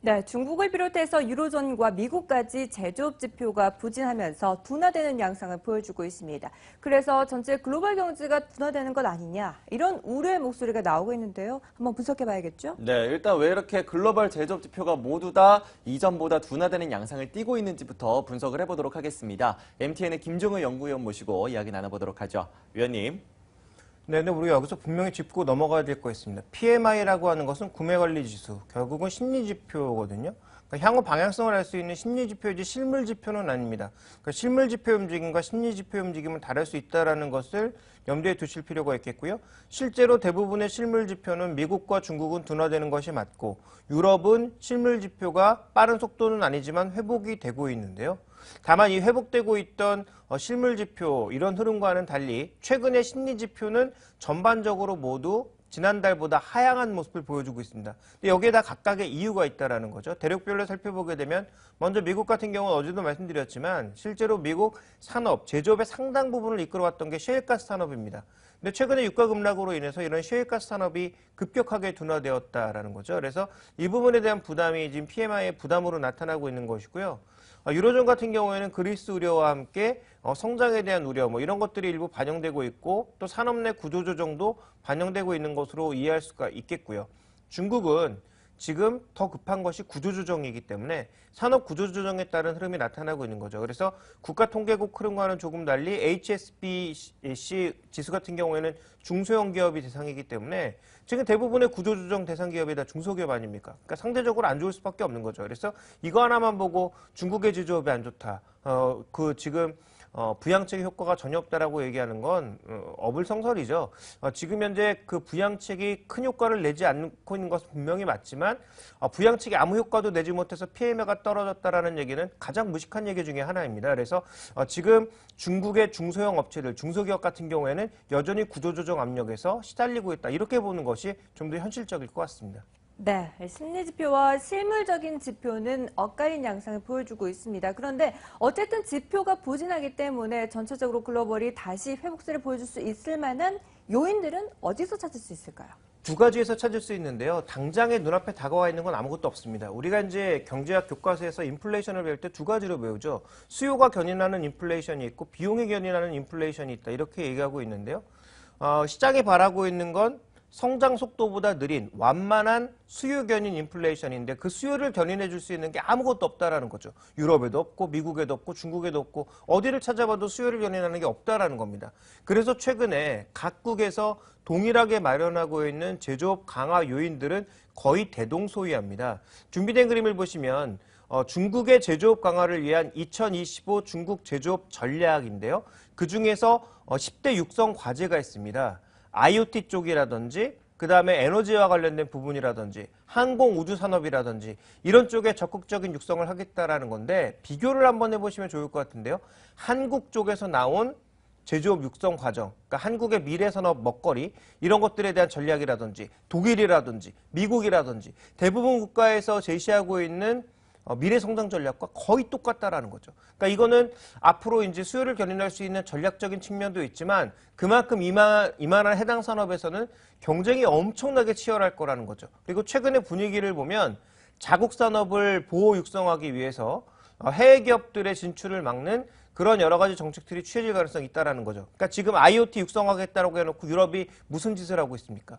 네, 중국을 비롯해서 유로존과 미국까지 제조업 지표가 부진하면서 둔화되는 양상을 보여주고 있습니다. 그래서 전체 글로벌 경제가 둔화되는 것 아니냐 이런 우려의 목소리가 나오고 있는데요. 한번 분석해봐야겠죠? 네, 일단 왜 이렇게 글로벌 제조업 지표가 모두 다 이전보다 둔화되는 양상을 띠고 있는지부터 분석을 해보도록 하겠습니다. MTN의 김종우 연구위원 모시고 이야기 나눠보도록 하죠. 위원님. 네, 근데 우리가 여기서 분명히 짚고 넘어가야 될 거 있습니다. PMI라고 하는 것은 구매관리지수, 결국은 심리지표거든요. 그러니까 향후 방향성을 알 수 있는 심리지표이지 실물지표는 아닙니다. 그러니까 실물지표 움직임과 심리지표 움직임은 다를 수 있다는 것을 염두에 두실 필요가 있겠고요. 실제로 대부분의 실물지표는 미국과 중국은 둔화되는 것이 맞고 유럽은 실물지표가 빠른 속도는 아니지만 회복이 되고 있는데요. 다만 이 회복되고 있던 실물지표 이런 흐름과는 달리 최근의 심리지표는 전반적으로 모두 지난달보다 하향한 모습을 보여주고 있습니다. 근데 여기에 다 각각의 이유가 있다는 거죠. 대륙별로 살펴보게 되면 먼저 미국 같은 경우는 어제도 말씀드렸지만 실제로 미국 산업, 제조업의 상당 부분을 이끌어왔던 게 셰일가스 산업입니다. 근데 최근에 유가 급락으로 인해서 이런 셰일가스 산업이 급격하게 둔화되었다라는 거죠. 그래서 이 부분에 대한 부담이 지금 PMI의 부담으로 나타나고 있는 것이고요. 유로존 같은 경우에는 그리스 우려와 함께 성장에 대한 우려 이런 것들이 일부 반영되고 있고 또 산업 내 구조조정도 반영되고 있는 것으로 이해할 수가 있겠고요. 중국은 지금 더 급한 것이 구조조정이기 때문에 산업 구조조정에 따른 흐름이 나타나고 있는 거죠. 그래서 국가통계국 흐름과는 조금 달리 HSBC 지수 같은 경우에는 중소형 기업이 대상이기 때문에 지금 대부분의 구조조정 대상 기업이 다 중소기업 아닙니까? 그러니까 상대적으로 안 좋을 수밖에 없는 거죠. 그래서 이거 하나만 보고 중국의 제조업이 안 좋다. 지금 부양책의 효과가 전혀 없다라고 얘기하는 건 어불성설이죠. 지금 현재 그 부양책이 큰 효과를 내지 않고 있는 것은 분명히 맞지만 부양책이 아무 효과도 내지 못해서 PMI가 떨어졌다라는 얘기는 가장 무식한 얘기 중에 하나입니다. 그래서 지금 중국의 중소형 업체들, 중소기업 같은 경우에는 여전히 구조조정 압력에서 시달리고 있다. 이렇게 보는 것이 좀 더 현실적일 것 같습니다. 네, 심리지표와 실물적인 지표는 엇갈린 양상을 보여주고 있습니다. 그런데 어쨌든 지표가 부진하기 때문에 전체적으로 글로벌이 다시 회복세를 보여줄 수 있을 만한 요인들은 어디서 찾을 수 있을까요? 두 가지에서 찾을 수 있는데요. 당장에 눈앞에 다가와 있는 건 아무것도 없습니다. 우리가 이제 경제학 교과서에서 인플레이션을 배울 때 두 가지로 배우죠. 수요가 견인하는 인플레이션이 있고 비용이 견인하는 인플레이션이 있다. 이렇게 얘기하고 있는데요. 시장이 바라고 있는 건 성장 속도보다 느린 완만한 수요 견인 인플레이션인데 그 수요를 견인해 줄 수 있는 게 아무것도 없다라는 거죠. 유럽에도 없고 미국에도 없고 중국에도 없고 어디를 찾아봐도 수요를 견인하는 게 없다라는 겁니다. 그래서 최근에 각국에서 동일하게 마련하고 있는 제조업 강화 요인들은 거의 대동소이합니다. 준비된 그림을 보시면 중국의 제조업 강화를 위한 2025 중국 제조업 전략인데요. 그중에서 10대 육성 과제가 있습니다. IoT 쪽이라든지 그 다음에 에너지와 관련된 부분이라든지 항공 우주 산업이라든지 이런 쪽에 적극적인 육성을 하겠다라는 건데 비교를 한번 해보시면 좋을 것 같은데요. 한국 쪽에서 나온 제조업 육성 과정, 그러니까 한국의 미래 산업 먹거리 이런 것들에 대한 전략이라든지 독일이라든지 미국이라든지 대부분 국가에서 제시하고 있는 미래 성장 전략과 거의 똑같다라는 거죠. 그러니까 이거는 앞으로 이제 수요를 견인할 수 있는 전략적인 측면도 있지만 그만큼 이만한 해당 산업에서는 경쟁이 엄청나게 치열할 거라는 거죠. 그리고 최근의 분위기를 보면 자국 산업을 보호 육성하기 위해서 해외 기업들의 진출을 막는 그런 여러 가지 정책들이 취해질 가능성이 있다는 거죠. 그러니까 지금 IoT 육성하겠다라고 해놓고 유럽이 무슨 짓을 하고 있습니까?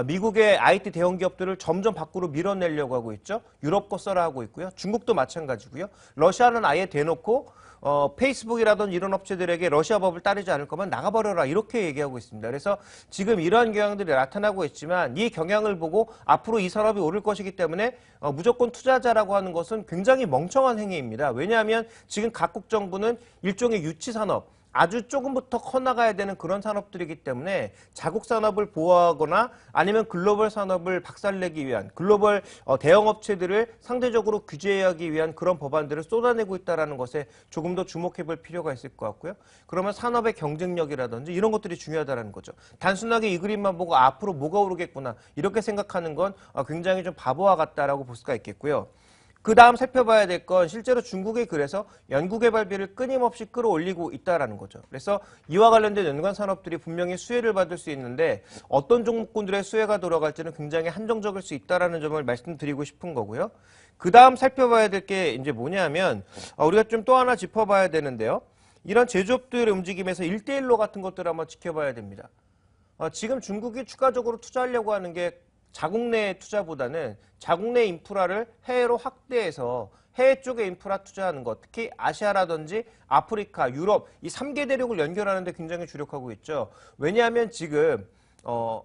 미국의 IT 대형 기업들을 점점 밖으로 밀어내려고 하고 있죠. 유럽 거 써라 하고 있고요. 중국도 마찬가지고요. 러시아는 아예 대놓고 페이스북이라든지 이런 업체들에게 러시아 법을 따르지 않을 거면 나가버려라 이렇게 얘기하고 있습니다. 그래서 지금 이러한 경향들이 나타나고 있지만 이 경향을 보고 앞으로 이 산업이 오를 것이기 때문에 무조건 투자자라고 하는 것은 굉장히 멍청한 행위입니다. 왜냐하면 지금 각국 정부는 일종의 유치 산업, 아주 조금부터 커나가야 되는 그런 산업들이기 때문에 자국 산업을 보호하거나 아니면 글로벌 산업을 박살내기 위한 글로벌 대형 업체들을 상대적으로 규제하기 위한 그런 법안들을 쏟아내고 있다는 것에 조금 더 주목해 볼 필요가 있을 것 같고요. 그러면 산업의 경쟁력이라든지 이런 것들이 중요하다는 거죠. 단순하게 이 그림만 보고 앞으로 뭐가 오르겠구나 이렇게 생각하는 건 굉장히 좀 바보와 같다라고 볼 수가 있겠고요. 그 다음 살펴봐야 될 건 실제로 중국이 그래서 연구개발비를 끊임없이 끌어올리고 있다라는 거죠. 그래서 이와 관련된 연관 산업들이 분명히 수혜를 받을 수 있는데 어떤 종목군들의 수혜가 돌아갈지는 굉장히 한정적일 수 있다라는 점을 말씀드리고 싶은 거고요. 그 다음 살펴봐야 될 게 이제 뭐냐면 우리가 좀 또 하나 짚어봐야 되는데요. 이런 제조업들의 움직임에서 1대1로 같은 것들을 한번 지켜봐야 됩니다. 지금 중국이 추가적으로 투자하려고 하는 게 자국 내 투자보다는 자국 내 인프라를 해외로 확대해서 해외 쪽에 인프라 투자하는 것, 특히 아시아라든지 아프리카, 유럽 이 3개 대륙을 연결하는 데 굉장히 주력하고 있죠. 왜냐하면 지금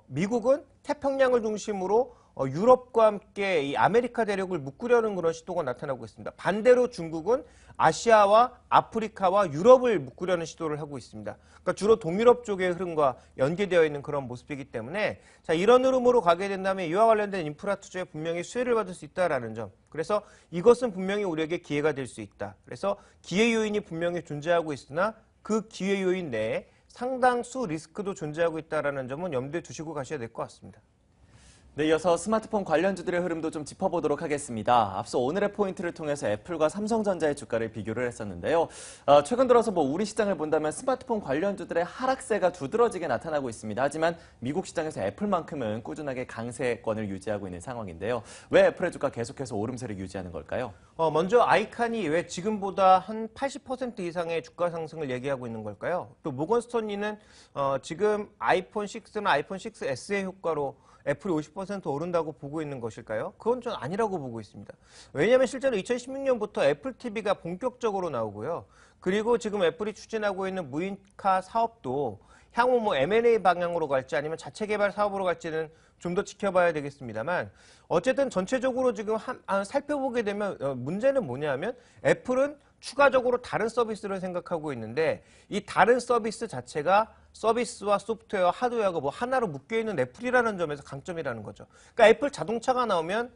미국은 태평양을 중심으로 유럽과 함께 이 아메리카 대륙을 묶으려는 그런 시도가 나타나고 있습니다. 반대로 중국은 아시아와 아프리카와 유럽을 묶으려는 시도를 하고 있습니다. 그러니까 주로 동유럽 쪽의 흐름과 연계되어 있는 그런 모습이기 때문에 자, 이런 흐름으로 가게 된다면 이와 관련된 인프라 투자에 분명히 수혜를 받을 수 있다라는 점. 그래서 이것은 분명히 우리에게 기회가 될 수 있다. 그래서 기회 요인이 분명히 존재하고 있으나 그 기회 요인 내에 상당수 리스크도 존재하고 있다라는 점은 염두에 두시고 가셔야 될 것 같습니다. 네, 이어서 스마트폰 관련주들의 흐름도 좀 짚어보도록 하겠습니다. 앞서 오늘의 포인트를 통해서 애플과 삼성전자의 주가를 비교를 했었는데요. 최근 들어서 우리 시장을 본다면 스마트폰 관련주들의 하락세가 두드러지게 나타나고 있습니다. 하지만 미국 시장에서 애플만큼은 꾸준하게 강세권을 유지하고 있는 상황인데요. 왜 애플의 주가 계속해서 오름세를 유지하는 걸까요? 먼저 아이칸이 왜 지금보다 한 80% 이상의 주가 상승을 얘기하고 있는 걸까요? 또 모건 스탠리는 지금 아이폰 6나 아이폰 6S의 효과로 애플이 50% 오른다고 보고 있는 것일까요? 그건 좀 아니라고 보고 있습니다. 왜냐하면 실제로 2016년부터 애플 TV가 본격적으로 나오고요. 그리고 지금 애플이 추진하고 있는 무인카 사업도 향후 M&A 방향으로 갈지 아니면 자체 개발 사업으로 갈지는 좀 더 지켜봐야 되겠습니다만 어쨌든 전체적으로 지금 살펴보게 되면 문제는 뭐냐면 애플은 추가적으로 다른 서비스를 생각하고 있는데 이 다른 서비스 자체가 서비스와 소프트웨어, 하드웨어가 하나로 묶여있는 애플이라는 점에서 강점이라는 거죠. 그러니까 애플 자동차가 나오면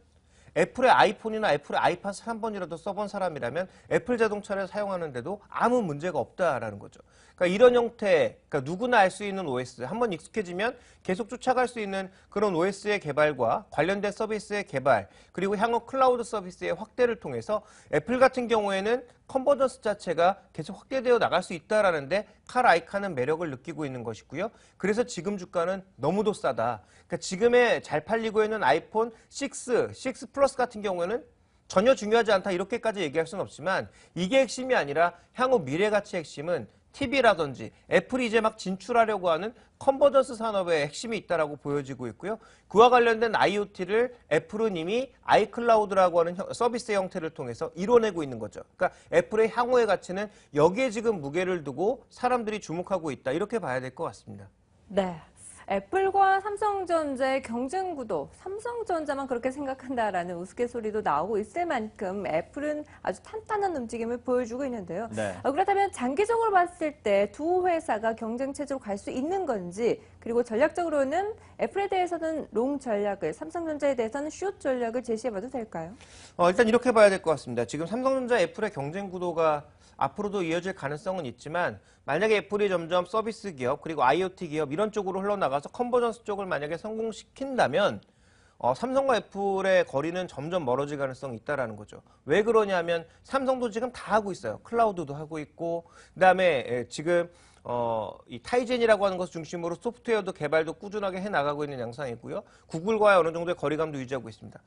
애플의 아이폰이나 애플의 아이팟 3번이라도 써본 사람이라면 애플 자동차를 사용하는데도 아무 문제가 없다라는 거죠. 그러니까 이런 형태, 그러니까 누구나 알 수 있는 OS, 한번 익숙해지면 계속 쫓아갈 수 있는 그런 OS의 개발과 관련된 서비스의 개발, 그리고 향후 클라우드 서비스의 확대를 통해서 애플 같은 경우에는 컨버전스 자체가 계속 확대되어 나갈 수 있다라는데 칼 아이칸은 매력을 느끼고 있는 것이고요. 그래서 지금 주가는 너무도 싸다. 그러니까 지금의 잘 팔리고 있는 아이폰 6 플러스 같은 경우에는 전혀 중요하지 않다 이렇게까지 얘기할 수는 없지만 이게 핵심이 아니라 향후 미래 가치 핵심은 TV라든지 애플이 이제 막 진출하려고 하는 컨버전스 산업의 핵심이 있다라고 보여지고 있고요. 그와 관련된 IoT를 애플은 이미 아이클라우드라고 하는 서비스 형태를 통해서 이뤄내고 있는 거죠. 그러니까 애플의 향후의 가치는 여기에 지금 무게를 두고 사람들이 주목하고 있다. 이렇게 봐야 될 것 같습니다. 네. 애플과 삼성전자의 경쟁 구도, 삼성전자만 그렇게 생각한다라는 우스갯소리도 나오고 있을 만큼 애플은 아주 탄탄한 움직임을 보여주고 있는데요. 네. 그렇다면 장기적으로 봤을 때 두 회사가 경쟁 체제로 갈 수 있는 건지, 그리고 전략적으로는 애플에 대해서는 롱 전략을, 삼성전자에 대해서는 숏 전략을 제시해봐도 될까요? 일단 이렇게 봐야 될 것 같습니다. 지금 삼성전자 애플의 경쟁 구도가 앞으로도 이어질 가능성은 있지만 만약에 애플이 점점 서비스 기업 그리고 IoT 기업 이런 쪽으로 흘러나가서 컨버전스 쪽을 만약에 성공시킨다면 삼성과 애플의 거리는 점점 멀어질 가능성이 있다라는 거죠. 왜 그러냐면 삼성도 지금 다 하고 있어요. 클라우드도 하고 있고 그다음에 지금 이 타이젠이라고 하는 것을 중심으로 소프트웨어도 개발도 꾸준하게 해나가고 있는 양상이고요. 구글과의 어느 정도의 거리감도 유지하고 있습니다.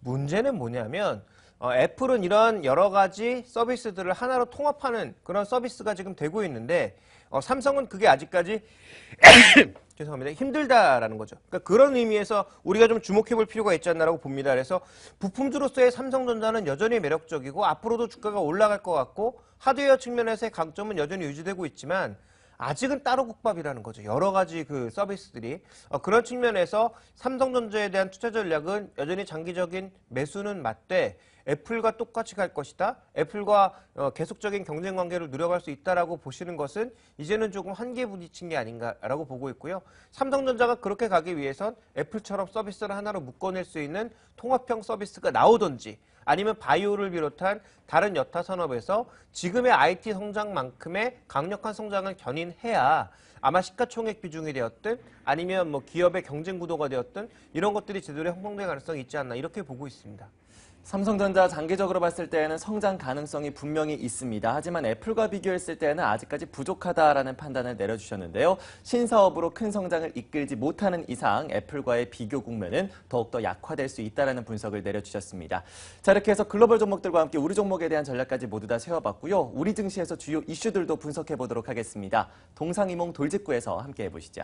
문제는 뭐냐면 애플은 이런 여러 가지 서비스들을 하나로 통합하는 그런 서비스가 지금 되고 있는데 삼성은 그게 아직까지 죄송합니다. 힘들다라는 거죠. 그러니까 그런 의미에서 우리가 좀 주목해 볼 필요가 있지 않나라고 봅니다. 그래서 부품주로서의 삼성전자는 여전히 매력적이고 앞으로도 주가가 올라갈 것 같고 하드웨어 측면에서의 강점은 여전히 유지되고 있지만 아직은 따로 국밥이라는 거죠. 여러 가지 그 서비스들이. 그런 측면에서 삼성전자에 대한 투자 전략은 여전히 장기적인 매수는 맞되 애플과 똑같이 갈 것이다. 애플과 계속적인 경쟁 관계를 누려갈 수 있다라고 보시는 것은 이제는 조금 한계에 부딪힌 게 아닌가라고 보고 있고요. 삼성전자가 그렇게 가기 위해선 애플처럼 서비스를 하나로 묶어낼 수 있는 통합형 서비스가 나오든지 아니면 바이오를 비롯한 다른 여타 산업에서 지금의 IT 성장만큼의 강력한 성장을 견인해야 아마 시가총액 비중이 되었든 아니면 기업의 경쟁 구도가 되었든 이런 것들이 제대로 형성될 가능성이 있지 않나 이렇게 보고 있습니다. 삼성전자 장기적으로 봤을 때에는 성장 가능성이 분명히 있습니다. 하지만 애플과 비교했을 때는 아직까지 부족하다라는 판단을 내려주셨는데요. 신사업으로 큰 성장을 이끌지 못하는 이상 애플과의 비교 국면은 더욱더 약화될 수 있다는 분석을 내려주셨습니다. 자, 이렇게 해서 글로벌 종목들과 함께 우리 종목에 대한 전략까지 모두 다 세워봤고요. 우리 증시에서 주요 이슈들도 분석해 보도록 하겠습니다. 동상이몽 돌직구에서 함께 해보시죠.